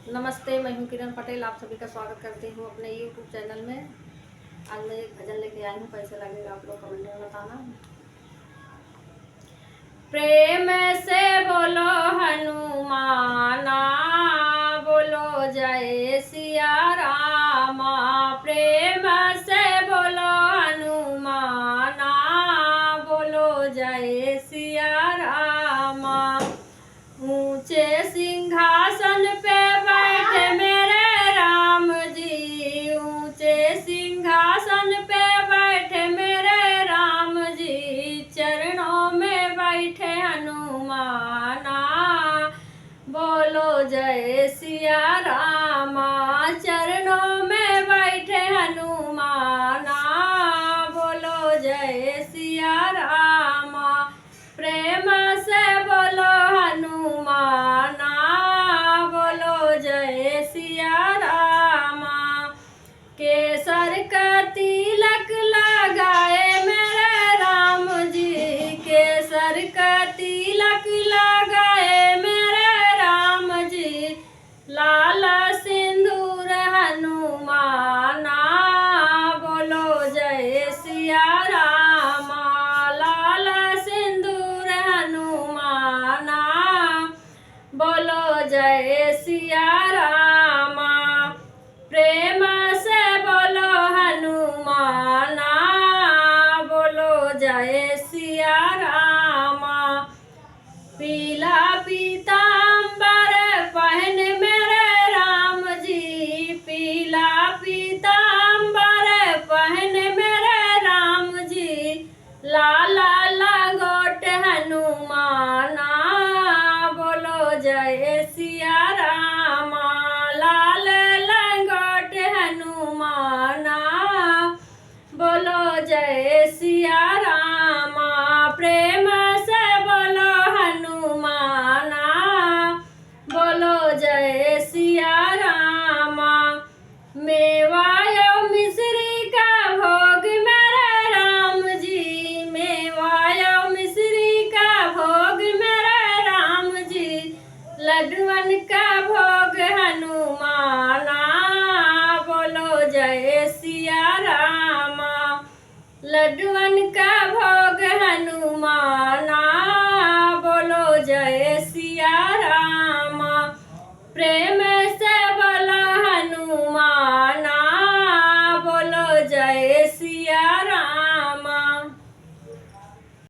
नमस्ते, मैं हूँ किरण पटेल। आप सभी का स्वागत करती हूँ अपने यूट्यूब चैनल में। आज मैं एक भजन लेके आई हूँ, कैसे लगेगा आप लोग कमेंट में बताना। प्रेम से बोलो हनुमाना, बोलो जय सिया रामा। प्रेम से बोलो हनुमाना, बोलो जय सिया रामा। ऊंचे सिंहासन पे बैठे मेरे राम जी, ऊंचे सिंहासन पे बैठे मेरे राम जी। चरणों में बैठे हनुमाना, बोलो जय सिया रामा। चरणों में बैठे हनुमाना, बोलो जय सिया रामा। प्रेम से बोलो हनुमाना, बोलो जय सिया रामा। केसर का तिलक लगाए मेरे राम जी, केसर का तिलक लगाए मेरे राम जी। लाल सिंदूर हनुमाना, बोलो जय सिया रामा। लाल सिंदूर हनुमाना, बोलो जय सिया